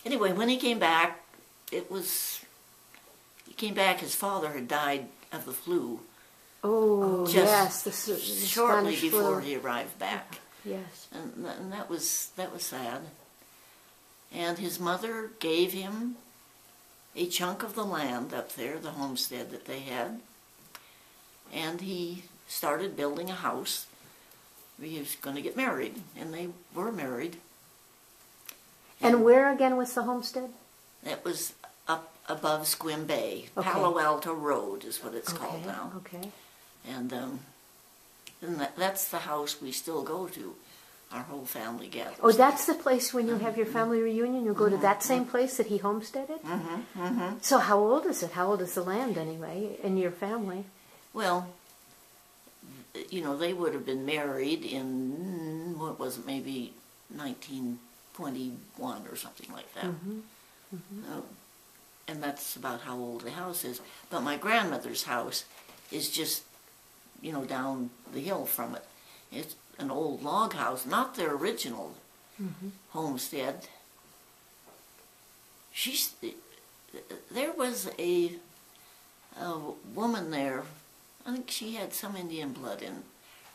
Anyway, when he came back, he came back, his father had died of the flu. Oh, yes, the shortly Spanish before flu. he arrived back. Yes. And that was sad. And his mother gave him a chunk of the land up there, the homestead that they had, and he started building a house. He was going to get married, and they were married. And where again was the homestead? It was up above Squim Bay. Okay. Palo Alto Road is what it's called now. Okay. And that's the house we still go to. Our whole family gathers. Oh, that's the place when you have your family reunion? You go to that same place that he homesteaded? Mm-hmm, mm-hmm. So how old is it? How old is the land anyway in your family? Well, you know, they would have been married in, what was it, maybe 1921 or something like that. Mm-hmm. Mm-hmm. And that's about how old the house is. But my grandmother's house is just, you know, down the hill from it. It's an old log house, not their original homestead. There was a woman there, I think she had some Indian blood in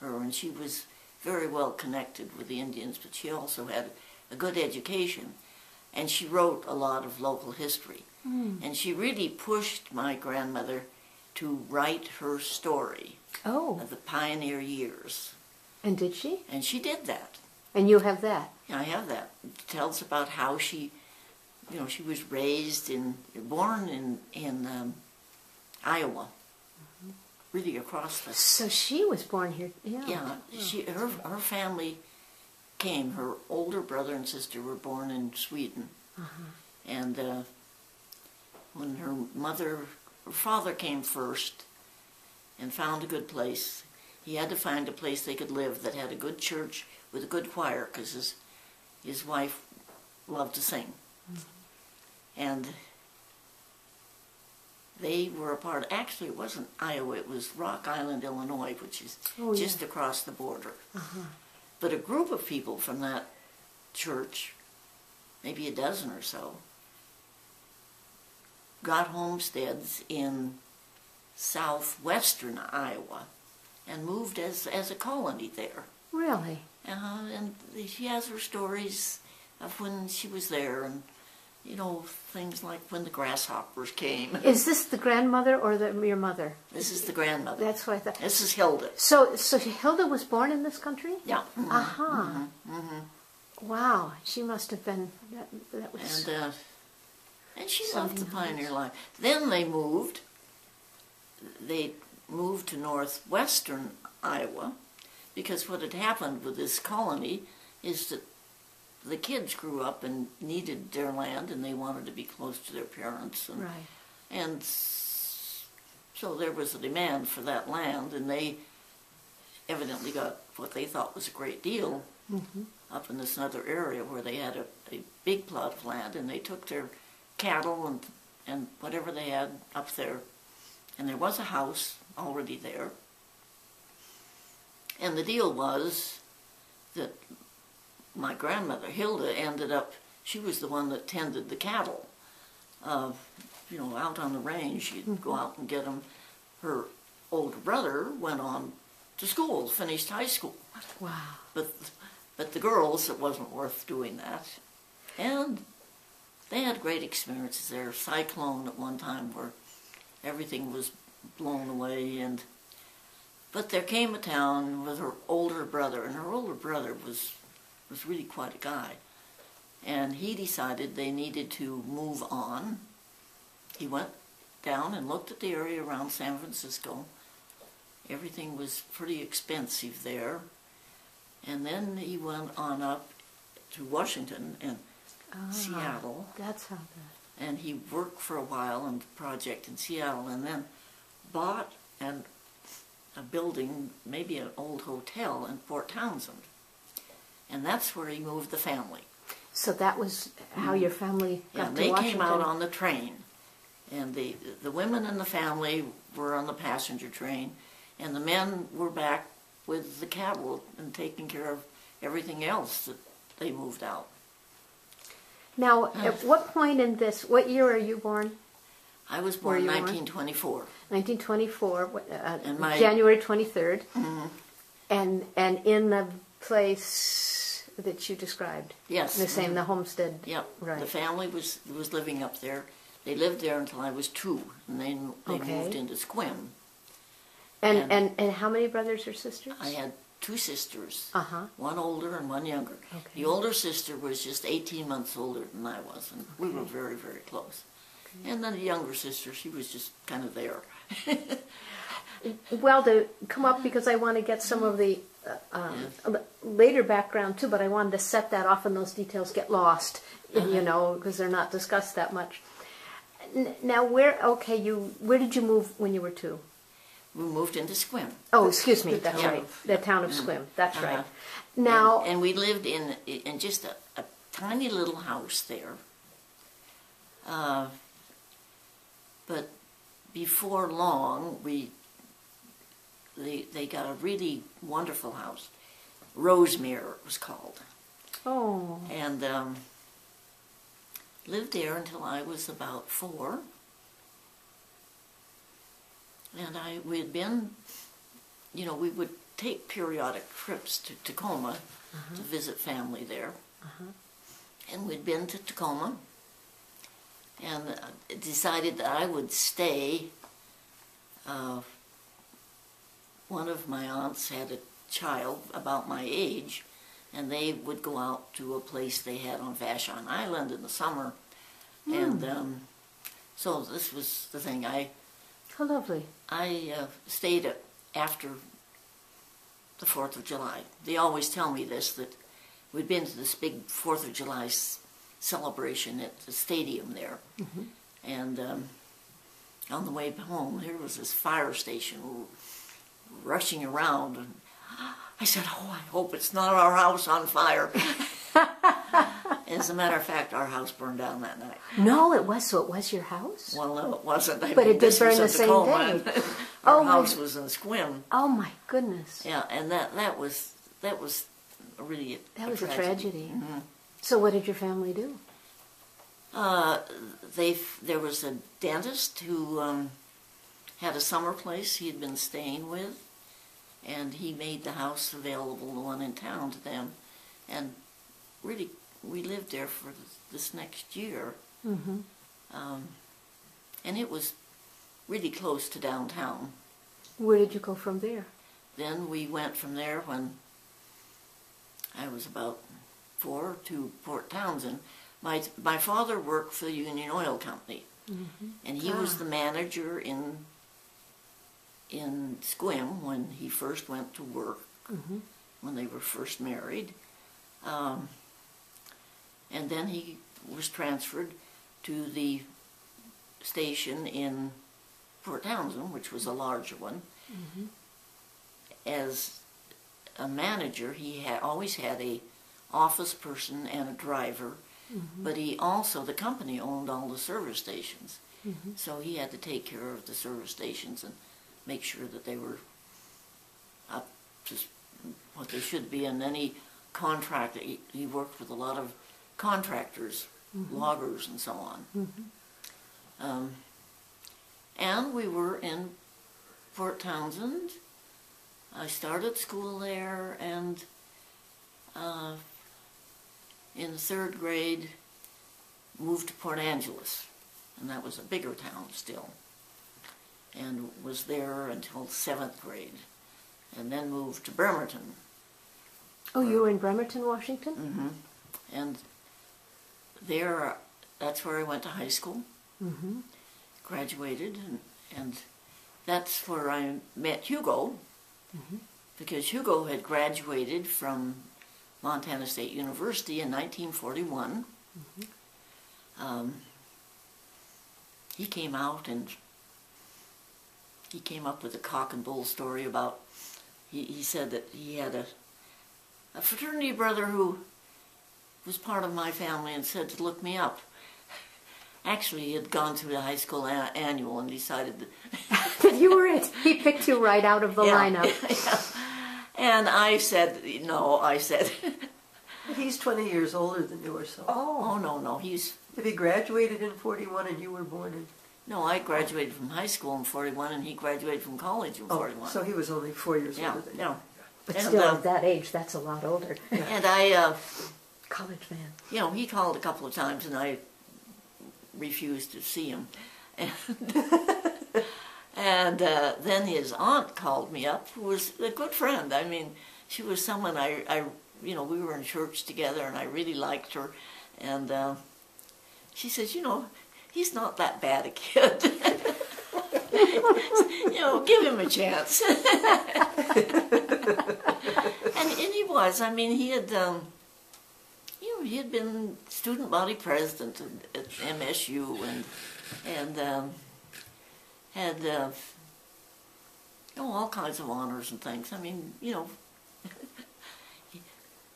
her, and she was very well connected with the Indians, but she also had a good education, and she wrote a lot of local history. And she really pushed my grandmother to write her story of the pioneer years. And did she? And she did that. And you have that? I have that. It tells about how she, you know, she was born in Iowa, really across the... So she was born here, Yeah, her family came. Her older brother and sister were born in Sweden. And when her father came first and found a good place, he had to find a place they could live that had a good church with a good choir, because his wife loved to sing. And they were a part, actually it wasn't Iowa, it was Rock Island, Illinois, which is just across the border. But a group of people from that church, maybe a dozen or so, got homesteads in southwestern Iowa and moved as a colony there. Really? And she has her stories of when she was there, and you know, things like when the grasshoppers came. Is this the grandmother or your mother? This is the grandmother. That's what I thought. This is Hilda. So Hilda was born in this country? Yeah. Wow, she must have been. That was. And she loved the pioneer life. Then they moved. They moved to northwestern Iowa, because what had happened with this colony is that the kids grew up and needed their land, and they wanted to be close to their parents. And, and so there was a demand for that land, and they evidently got what they thought was a great deal up in this other area where they had a big plot of land, and they took their cattle and whatever they had up there. And there was a house already there. And the deal was that my grandmother, Hilda, ended up, she was the one that tended the cattle. You know, out on the range, she'd go out and get them. Her older brother went on to school, finished high school. Wow. But the girls, it wasn't worth doing that. And they had great experiences there. Cyclone at one time where everything was blown away, but there came a town with her older brother, and her older brother was really quite a guy, and he decided they needed to move on. He went down and looked at the area around San Francisco. Everything was pretty expensive there, and then he went on up to Washington and Seattle. That's how that. And he worked for a while on the project in Seattle, and then bought a building, maybe an old hotel in Fort Townsend. And that's where he moved the family. So that was how your family got to Washington? Washington? They came out on the train. And the women in the family were on the passenger train, and the men were back with the cattle and taking care of everything else that they moved out. Now, at what point in this, what year are you born? I was born in 1924. 1924, And my- January 23rd. Mm-hmm. And in the place that you described? Yes. The same, the homestead? Yep. Right. The family was living up there. They lived there until I was 2, and then they Okay. moved into Sequim. And how many brothers or sisters? I had 2 sisters, Uh-huh. one older and one younger. Okay. The older sister was just 18 months older than I was, and we were very, very close. Okay. And then the younger sister, she was just kind of there. Well, to come up, because I want to get some of the later background too, but I wanted to set that off and those details get lost, you know, because they're not discussed that much. Now, where did you move when you were 2? We moved into Sequim. Oh, excuse me, that's town right. of- The town of Sequim, that's Uh-huh. right. Now, And we lived in just a tiny little house there. But before long, they got a really wonderful house. Rosemere it was called. oh, And lived there until I was about 4. And we had been, you know, we would take periodic trips to Tacoma to visit family there. And we'd been to Tacoma and decided that I would stay. One of my aunts had a child about my age, and they would go out to a place they had on Vashon Island in the summer. And so this was the thing. how lovely. I stayed after the 4th of July. They always tell me this, that we'd been to this big 4th of July celebration at the stadium there. And on the way home, there was this fire station rushing around. And I said, oh, I hope it's not our house on fire. As a matter of fact, our house burned down that night. No, it was your house? Well, no, it wasn't. But it did burn the same day. Our house was in Sequim. Oh my goodness. Yeah, and that was really That was a tragedy. Mm-hmm. So what did your family do? There was a dentist who had a summer place he had been staying with, and he made the house available, the one in town, to them. And really, we lived there for this next year. And it was really close to downtown. Where did you go from there? Then we went from there when I was about 4 to Port Townsend. My father worked for the Union Oil Company, and he was the manager in Sequim when he first went to work, when they were first married. And then he was transferred to the station in Port Townsend, which was a larger one. As a manager, he always had a office person and a driver, but he also, the company owned all the service stations, so he had to take care of the service stations and make sure that they were up to what they should be. And any contract, he worked with a lot of contractors, loggers and so on. And we were in Port Townsend. I started school there, and in the 3rd grade moved to Port Angeles, and that was a bigger town still, and was there until 7th grade, and then moved to Bremerton. Oh, you were in Bremerton, Washington? And there, that's where I went to high school, graduated, and that's where I met Hugo, because Hugo had graduated from Montana State University in 1941. He came out and he came up with a cock and bull story about, he said that he had a fraternity brother who was part of my family and said to look me up. Actually, he had gone through the high school annual and decided that You were it. He picked you right out of the lineup. And I said, no, I said, He's 20 years older than you or so. Oh, no, he's... If he graduated in 41 and you were born in... No, I graduated from high school in 41 and he graduated from college in 41. So he was only 4 years older than you. Yeah. But And, still, at that age, that's a lot older. And I, College man. you know, he called a couple of times and I refused to see him. And then his aunt called me up, who was a good friend. I mean, she was someone I you know, we were in church together and I really liked her. And she says, you know, he's not that bad a kid. You know, give him a chance. And he was. I mean, he had, you know, he had been student body president at MSU and had, you know, all kinds of honors and things. I mean, you know,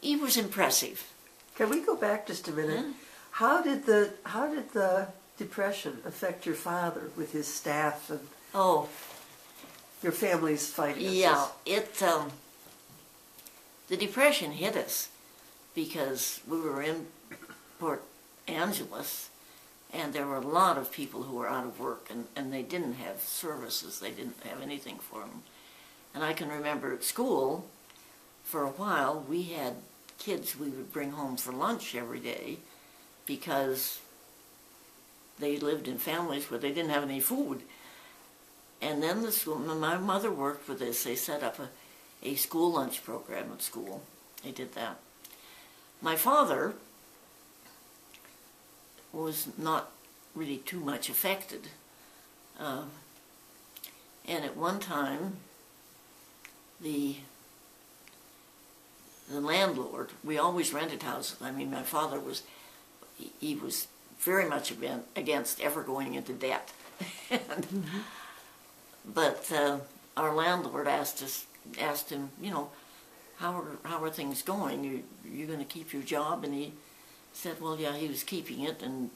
he was impressive. Can we go back just a minute? Yeah. How did the Depression affect your father with his staff and your family's finances? Yeah, the Depression hit us because we were in Port Angeles and there were a lot of people who were out of work and they didn't have services, they didn't have anything for them. And I can remember at school, for a while, we had kids we would bring home for lunch every day because they lived in families where they didn't have any food. And then the school, my mother worked with this. They set up a school lunch program at school. They did that. My father was not really too much affected. And at one time, the landlord, we always rented houses. I mean, my father was, he was very much against ever going into debt. But our landlord asked him, you know, how are things going? You going to keep your job? And he said, well, yeah, he was keeping it, and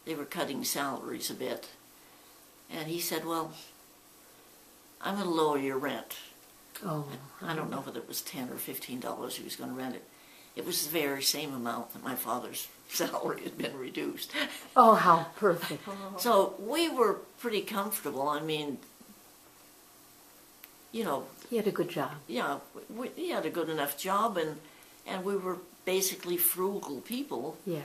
they were cutting salaries a bit. And he said, well, I'm going to lower your rent. Oh. I don't know whether it was $10 or $15 he was going to rent it. It was the very same amount that my father's salary had been reduced. Oh, how perfect. So we were pretty comfortable. I mean, you know. He had a good job. Yeah, he had a good enough job, and we were basically frugal people. Yes.